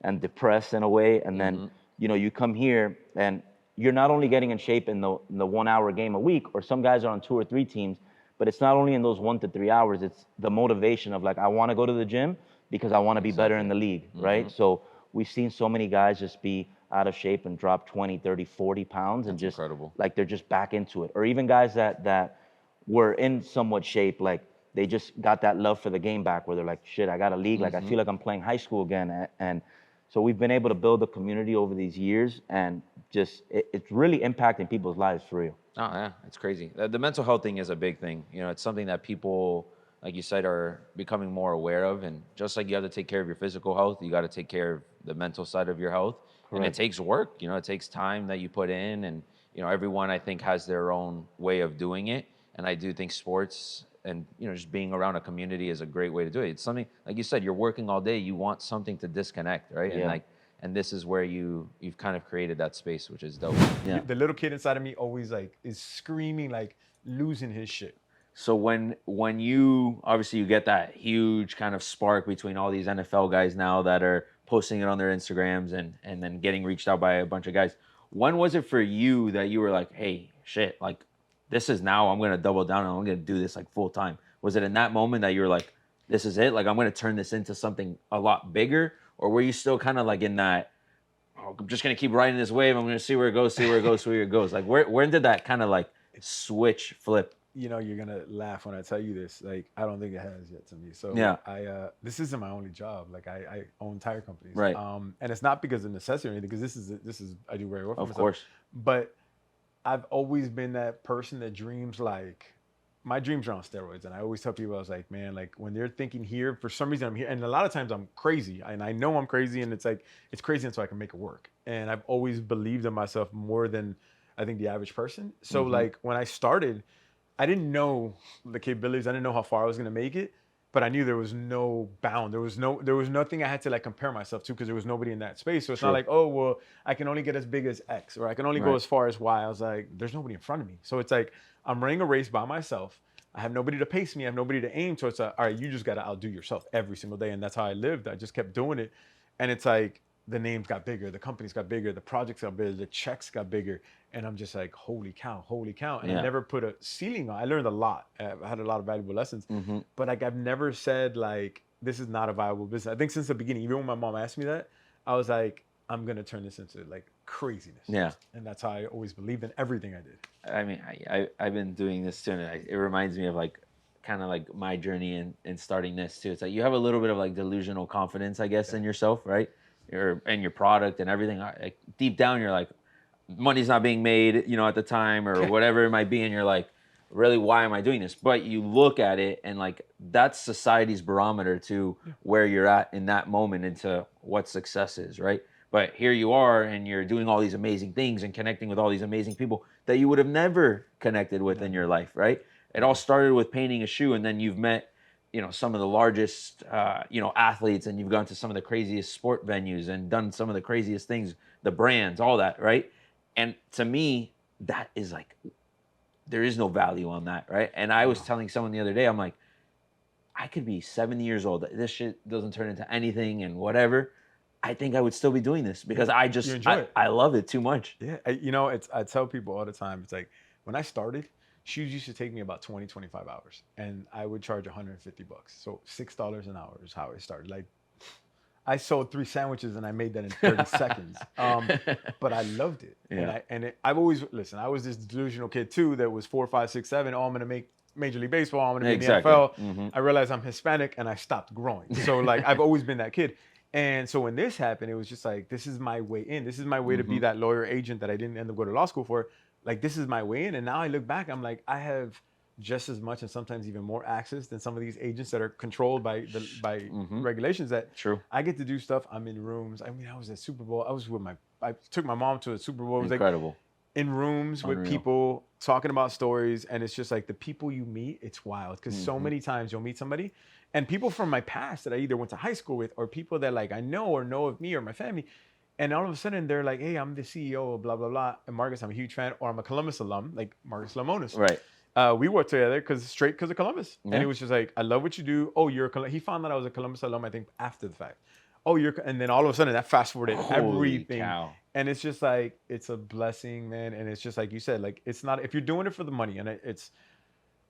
and depressed in a way. And then, you know, you come here and you're not only getting in shape in the 1 hour game a week, or some guys are on 2 or 3 teams, but it's not only in those 1 to 3 hours, it's the motivation of like, I want to go to the gym because I want to be better in the league, right? So we've seen so many guys just be out of shape and drop 20, 30, 40 pounds and just incredible. like they're just back into it. Or even guys that were in somewhat shape, like they just got that love for the game back, where they're like, shit, I got a league, like I feel like I'm playing high school again. And so we've been able to build a community over these years, and just it's really impacting people's lives for real. Oh yeah, it's crazy. The mental health thing is a big thing. You know, it's something that people, like you said, are becoming more aware of. And just like you have to take care of your physical health, you got to take care of the mental side of your health. And it takes work. You know, it takes time that you put in. And you know, everyone I think has their own way of doing it. And I do think sports and just being around a community is a great way to do it. It's something, like you said, you're working all day, you want something to disconnect, right? Yeah. And this is where you've kind of created that space, which is dope. Yeah. The little kid inside of me always like is screaming, like losing his shit. So when you obviously you get that huge kind of spark between all these NFL guys now that are posting it on their Instagrams and then getting reached out by a bunch of guys, when was it for you that you were like, hey, shit, like this is now I'm gonna double down and I'm gonna do this like full time? Was it in that moment that you were like, this is it, like I'm gonna turn this into something a lot bigger, or were you still kind of like in that, oh, I'm just gonna keep riding this wave, I'm gonna see where it goes, see where it goes, see where it goes? Like when did that kind of like switch flip? You know, you're gonna laugh when I tell you this. Like, I don't think it has yet to me. So Yeah. this isn't my only job. Like, I own tire companies. Right. And it's not because of necessity or anything, because this is I do very well for Of myself. course. But I've always been that person that dreams, like, my dreams are on steroids. And I always tell people, I was like, man, like when they're thinking here, for some reason I'm here. And a lot of times I'm crazy, and I know I'm crazy, and it's like, it's crazy until I can make it work. And I've always believed in myself more than I think the average person. So like when I started, I didn't know the capabilities. I didn't know how far I was going to make it, but I knew there was no bound. There was nothing I had to like compare myself to, because there was nobody in that space. So it's not like, oh, well, I can only get as big as X, or I can only go as far as Y. I was like, there's nobody in front of me. So it's like, I'm running a race by myself. I have nobody to pace me. I have nobody to aim. So it's like, all right, you just got to outdo yourself every single day. And that's how I lived. I just kept doing it. And it's like, the names got bigger, the companies got bigger, the projects got bigger, the checks got bigger. And I'm just like, holy cow, holy cow. And I never put a ceiling on. I learned a lot. I had a lot of valuable lessons. But like, I've never said like, this is not a viable business. I think since the beginning, even when my mom asked me that, I was like, I'm going to turn this into like craziness. Yeah. And that's how I always believed in everything I did. I mean, I've been doing this too, and it reminds me of like kind of like my journey in starting this too. It's like you have a little bit of like delusional confidence, I guess, in yourself, right? And your product and everything. Like deep down, you're like, money's not being made, at the time or whatever it might be, and you're like, really, why am I doing this? But you look at it and like that's society's barometer to where you're at in that moment into what success is, right? But here you are, and you're doing all these amazing things and connecting with all these amazing people that you would have never connected with in your life, right? It all started with painting a shoe, and then you've met, some of the largest, athletes, and you've gone to some of the craziest sport venues and done some of the craziest things, the brands, all that, right? And to me, that is like, there is no value on that, right? And I was telling someone the other day, I'm like, I could be 70 years old. This shit doesn't turn into anything and whatever. I think I would still be doing this because I love it too much. Yeah. I tell people all the time, it's like when I started, shoes used to take me about 20, 25 hours, and I would charge $150. So $6 an hour is how I started. Like I sold 3 sandwiches and I made that in 30 seconds. But I loved it. Yeah. I've always, listen, I was this delusional kid too that was 4, 5, 6, 7. Oh, I'm going to make Major League Baseball. I'm going to be in the NFL. I realized I'm Hispanic and I stopped growing. So like, I've always been that kid. And so when this happened, it was just like, this is my way in. This is my way to be that lawyer agent that I didn't end up going to law school for. Like, this is my way in. And now I look back, I'm like, I have just as much and sometimes even more access than some of these agents that are controlled by regulations that I get to do stuff. I'm in rooms. I mean, I was at Super Bowl. I took my mom to a Super Bowl. It was incredible. Like in rooms with people talking about stories. And it's just like the people you meet, it's wild. Because so many times you'll meet somebody and people from my past that I either went to high school with or people that like I know or know of me or my family. And all of a sudden they're like, hey, I'm the CEO of blah, blah, blah. And Marcus, I'm a huge fan. Or I'm a Columbus alum, like Marcus Lemonis. Right. We worked together because of Columbus. Yeah. And it was just like, I love what you do. Oh, he found out I was a Columbus alum, I think, after the fact. Oh, and then all of a sudden that fast forwarded everything. Cow. And it's just like, it's a blessing, man. And it's just like you said, like, it's not, if you're doing it for the money, and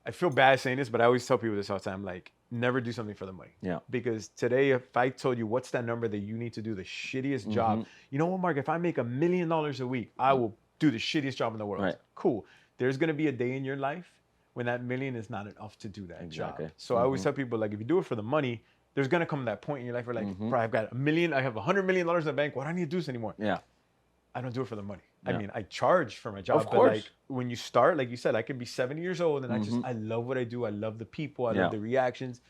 I feel bad saying this, but I always tell people this all the time, like, never do something for the money. Yeah. Because today, if I told you what's that number that you need to do the shittiest job, you know what, Mark, if I make $1 million a week, I will do the shittiest job in the world. Right. Cool. There's going to be a day in your life when that million is not enough to do that job. So I always tell people, like, if you do it for the money, there's going to come that point in your life where like, bro, I've got $1 million, I have $100 million in the bank. What do I need to do this anymore? Yeah. I don't do it for the money. Yeah. I mean, I charge for my job, Of course. but like when you start, like you said, I can be 70 years old and I love what I do. I love the people. I love the reactions.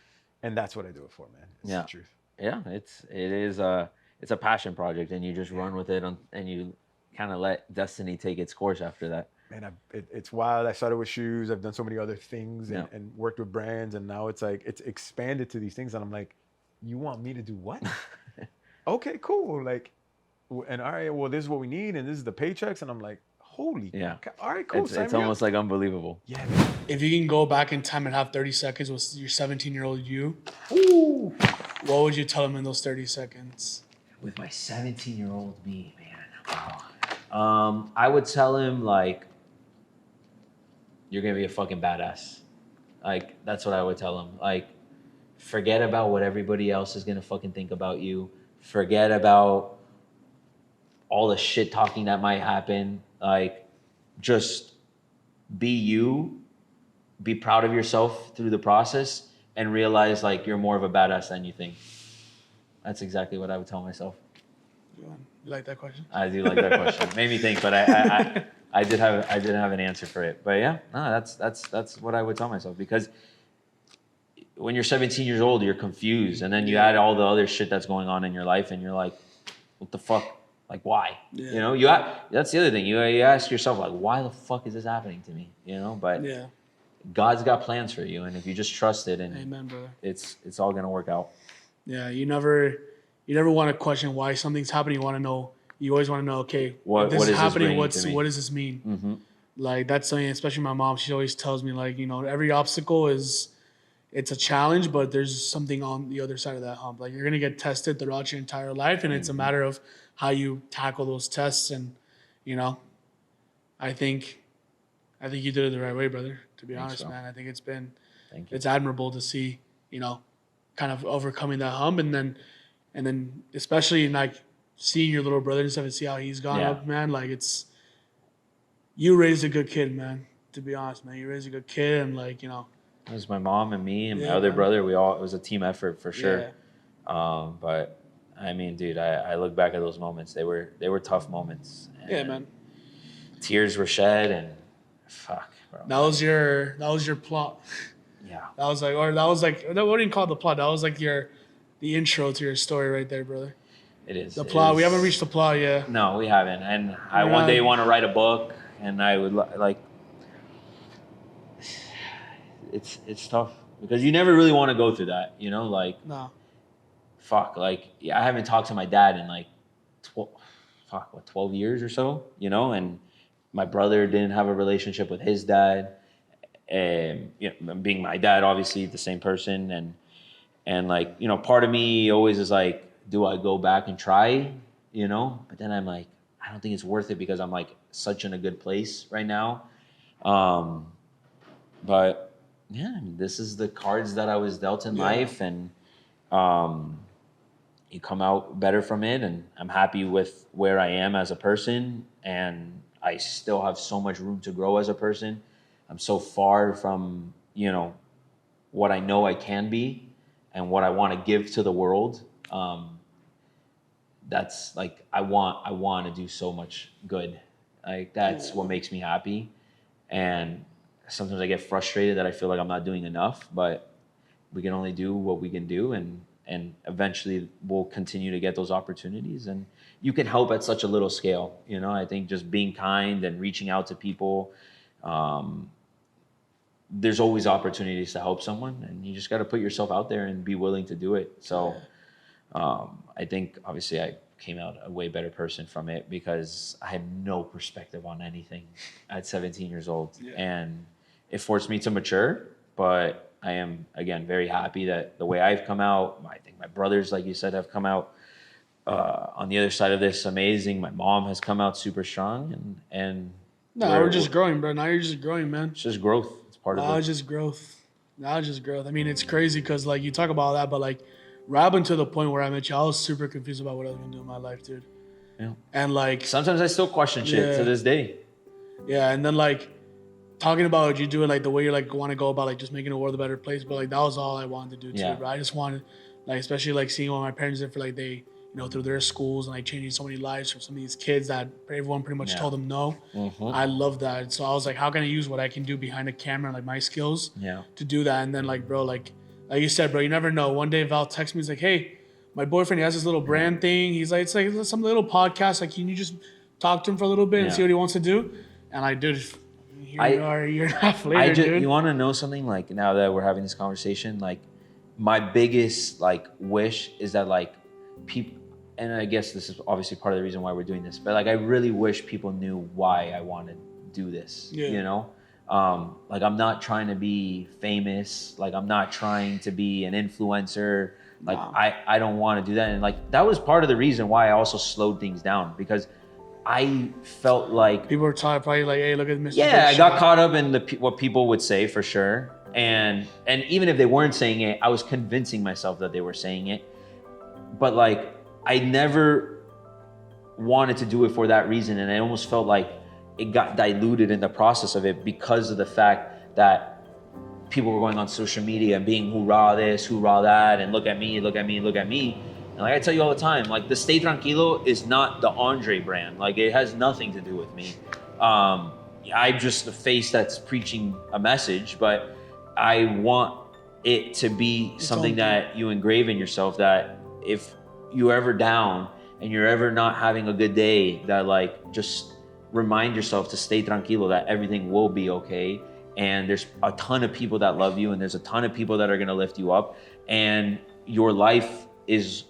And that's what I do it for, man. It's the truth. Yeah, it's a passion project, and you just run with it, and you kind of let destiny take its course after that. man, it's wild. I started with shoes. I've done so many other things Yeah. and worked with brands, and now it's like it's expanded to these things, and I'm like, you want me to do what? Okay, cool. Like, and all right, well, this is what we need, and this is the paychecks, and I'm like, holy, Yeah. all right, cool. It's almost like unbelievable. yeah. If you can go back in time and have 30 seconds with your 17-year-old you, what would you tell him in those 30 seconds? With my 17-year-old me, man. Wow. I would tell him, like, you're gonna be a fucking badass. Like, that's what I would tell him. Like, forget about what everybody else is gonna fucking think about you. Forget about all the shit talking that might happen. Like, just be you, be proud of yourself through the process, and realize, like, you're more of a badass than you think. That's exactly what I would tell myself. You like that question? I do like that question. Made me think, but I did have an answer for it. But yeah, no, that's what I would tell myself, because when you're 17 years old, you're confused, and then you add all the other shit that's going on in your life, and you're like, what the fuck? Like, why? Yeah. You know, that's the other thing. You ask yourself, like, why the fuck is this happening to me? You know, but Yeah. God's got plans for you, and if you just trust it, and Amen, brother. it's all gonna work out. Yeah, you never want to question why something's happening. You always want to know, okay, What if this is is this happening, bringing to me? what does this mean? Mm-hmm. Like, that's something, especially my mom, she always tells me, like, every obstacle it's a challenge, but there's something on the other side of that hump. Like, you're gonna get tested throughout your entire life, and it's a matter of how you tackle those tests. And I think you did it the right way, brother. To be honest, so. man, I think Thank you. it's admirable to see, kind of overcoming that hump, and then especially like seeing your little brother and stuff and see how he's gone Yeah. up, man. Like, you raised a good kid, man. To be honest, man, you raised a good kid, and like, It was my mom and me and my Yeah, other man. brother. It was a team effort for sure. Yeah. But I mean, dude, I look back at those moments. They were tough moments. Yeah, And man. Tears were shed, and fuck, bro. That was your plot. Yeah. That was like, what do you call it, the plot? That was like the intro to your story right there, brother. It is. The It plot. We is- haven't reached the plot yet. No, we haven't. And I We're one not- day want to write a book, and I would like. It's tough because you never really want to go through that, like. No. Fuck, like, yeah, I haven't talked to my dad in like 12 years or so, and my brother didn't have a relationship with his dad, and being my dad, obviously the same person, and like, part of me always is like, do I go back and try, but then I'm like, I don't think it's worth it because I'm like such in a good place right now, but yeah, I mean, this is the cards that I was dealt in life, and you come out better from it, and I'm happy with where I am as a person, and I still have so much room to grow as a person. I'm so far from, what I know I can be and what I want to give to the world. That's like, I want to do so much good. Like, that's what makes me happy. And sometimes I get frustrated that I feel like I'm not doing enough, but we can only do what we can do, and eventually we'll continue to get those opportunities, and you can help at such a little scale. I think just being kind and reaching out to people, there's always opportunities to help someone, and you just got to put yourself out there and be willing to do it. So I think obviously I came out a way better person from it because I had no perspective on anything at 17 years old, and it forced me to mature, but I am, again, very happy that the way I've come out, I think my brothers, like you said, have come out on the other side of this amazing. My mom has come out super strong, and No, we're just growing, bro. Now you're just growing, man. It's just growth. It's part of Now it. it's just growth. I mean, it's crazy because like you talk about all that, but like right up until the point where I met you, I was super confused about what I was gonna do in my life, dude. Yeah. And like Sometimes I still question shit to this day. Yeah, and then like talking about you doing like the way you like want to go about like just making the world a better place, but like that was all I wanted to do too, Yeah. bro. I just wanted, like, especially like seeing what my parents did for like they, through their schools and like changing so many lives for some of these kids that everyone pretty much Yeah. told them no. I love that. So I was like, how can I use what I can do behind the camera, like my skills, to do that? And then like, bro, like you said, bro, you never know. One day Val texts me, he's like, hey, my boyfriend, he has this little brand thing. He's like, it's like some little podcast. Like, can you just talk to him for a little bit and see what he wants to do? And I did. You're not flavor, dude. You want to know something? Like, now that we're having this conversation, like, my biggest like wish is that like people, and I guess this is obviously part of the reason why we're doing this, but like I really wish people knew why I want to do this. Yeah. You know, like I'm not trying to be famous. Like I'm not trying to be an influencer. Like I don't want to do that. And like that was part of the reason why I also slowed things down, because I felt like people were probably like, "Hey, look at Mr. Yeah, Big I got Shot." caught up in what people would say for sure, and even if they weren't saying it, I was convincing myself that they were saying it. But like, I never wanted to do it for that reason, and I almost felt like it got diluted in the process of it because of the fact that people were going on social media and being hoorah this, hoorah that, and look at me, look at me, look at me. And like I tell you all the time, like the Stay Tranquilo is not the Andre brand. Like it has nothing to do with me. I'm just the face that's preaching a message, but I want it to be something that you engrave in yourself, that if you're ever down and you're ever not having a good day, that like just remind yourself to stay tranquilo, that everything will be okay. And there's a ton of people that love you, and there's a ton of people that are gonna lift you up, and your life is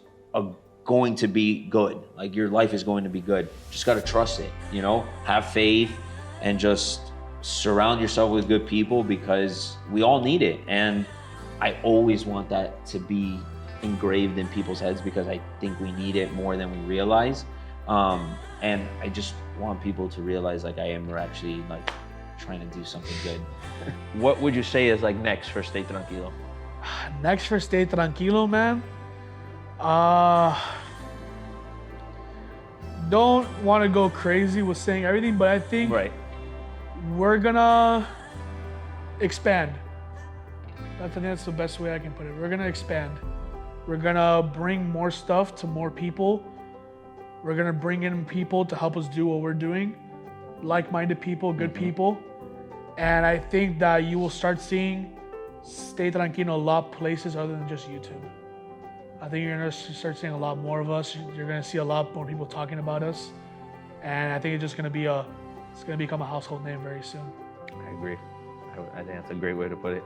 going to be good. Like your life is going to be good. Just gotta trust it, you know? Have faith and just surround yourself with good people, because we all need it. And I always want that to be engraved in people's heads, because I think we need it more than we realize. And I just want people to realize like I am actually like trying to do something good. What would you say is like next for Stay Tranquilo? Next for Stay Tranquilo, man. Don't want to go crazy with saying everything, but I think we're gonna expand. I think that's the best way I can put it. We're gonna expand. We're gonna bring more stuff to more people. We're gonna bring in people to help us do what we're doing. Like-minded people, good people. And I think that you will start seeing Stay Tranquilo a lot of places other than just YouTube. I think you're gonna start seeing a lot more of us. You're gonna see a lot more people talking about us. And I think it's just gonna be it's gonna become a household name very soon. I agree. I think that's a great way to put it.